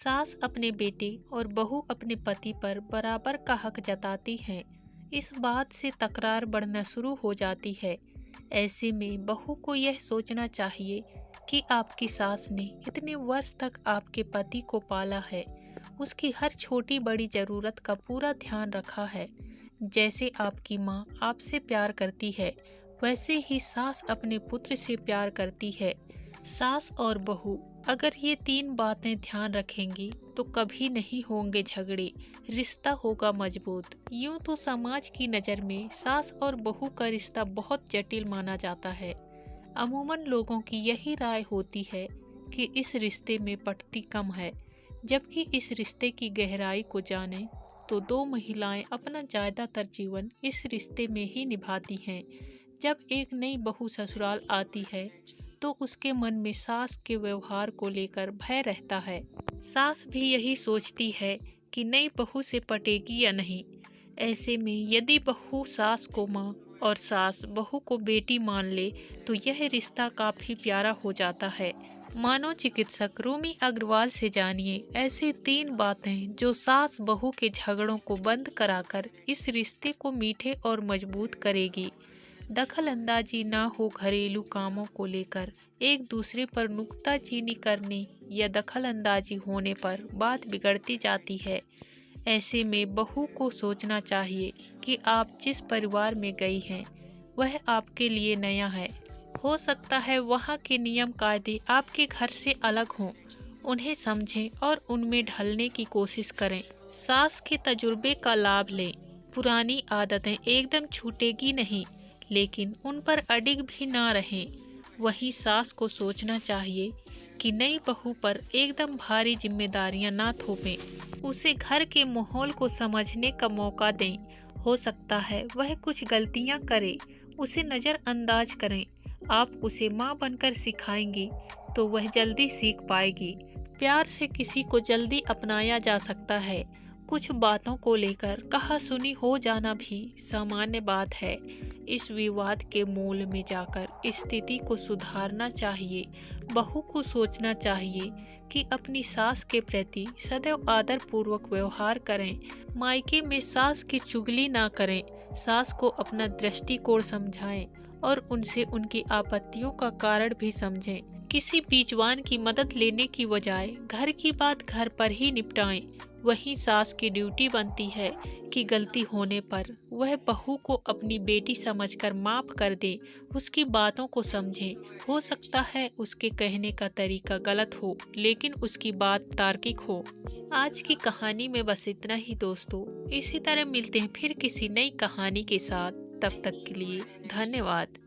सास अपने बेटे और बहू अपने पति पर बराबर का हक जताती हैं। इस बात से तकरार बढ़ना शुरू हो जाती है। ऐसे में बहू को यह सोचना चाहिए कि आपकी सास ने इतने वर्ष तक आपके पति को पाला है, उसकी हर छोटी बड़ी जरूरत का पूरा ध्यान रखा है। जैसे आपकी माँ आपसे प्यार करती है, वैसे ही सास अपने पुत्र से प्यार करती है। सास और बहू अगर ये तीन बातें ध्यान रखेंगी तो कभी नहीं होंगे झगड़े, रिश्ता होगा मजबूत। यूं तो समाज की नज़र में सास और बहू का रिश्ता बहुत जटिल माना जाता है। अमूमन लोगों की यही राय होती है कि इस रिश्ते में पटती कम है, जबकि इस रिश्ते की गहराई को जाने तो दो महिलाएं अपना ज़्यादातर जीवन इस रिश्ते में ही निभाती हैं। जब एक नई बहू ससुराल आती है तो उसके मन में सास के व्यवहार को लेकर भय रहता है। सास भी यही सोचती है कि नई बहू से पटेगी या नहीं। ऐसे में यदि बहू सास को माँ और सास बहू को बेटी मान ले तो यह रिश्ता काफी प्यारा हो जाता है। मनोचिकित्सक रूमी अग्रवाल से जानिए ऐसी तीन बातें जो सास बहू के झगड़ों को बंद कराकर इस रिश्ते को मीठे और मजबूत करेगी। दखल अंदाजी ना हो घरेलू कामों को लेकर, एक दूसरे पर नुक्ताचीनी करने या दखल अंदाजी होने पर बात बिगड़ती जाती है। ऐसे में बहू को सोचना चाहिए कि आप जिस परिवार में गई हैं वह आपके लिए नया है। हो सकता है वहाँ के नियम कायदे आपके घर से अलग हों। उन्हें समझें और उनमें ढलने की कोशिश करें। सास के तजुर्बे का लाभ लें। पुरानी आदतें एकदम छूटेगी नहीं, लेकिन उन पर अडिग भी ना रहें। वहीं सास को सोचना चाहिए कि नई बहू पर एकदम भारी जिम्मेदारियां ना थोपें। उसे घर के माहौल को समझने का मौका दें। हो सकता है वह कुछ गलतियां करे, उसे नज़रअंदाज करें। आप उसे माँ बनकर सिखाएंगी तो वह जल्दी सीख पाएगी। प्यार से किसी को जल्दी अपनाया जा सकता है। कुछ बातों को लेकर कहा सुनी हो जाना भी सामान्य बात है। इस विवाद के मूल में जाकर स्थिति को सुधारना चाहिए। बहू को सोचना चाहिए कि अपनी सास के प्रति सदैव आदर पूर्वक व्यवहार करें। मायके में सास की चुगली ना करें। सास को अपना दृष्टिकोण समझाएं और उनसे उनकी आपत्तियों का कारण भी समझें। किसी बीजवान की मदद लेने की बजाय घर की बात घर पर ही निपटाएं। वहीं सास की ड्यूटी बनती है कि गलती होने पर वह बहू को अपनी बेटी समझकर माफ कर दे, उसकी बातों को समझे। हो सकता है उसके कहने का तरीका गलत हो, लेकिन उसकी बात तार्किक हो। आज की कहानी में बस इतना ही दोस्तों। इसी तरह मिलते हैं फिर किसी नई कहानी के साथ। तब तक के लिए धन्यवाद।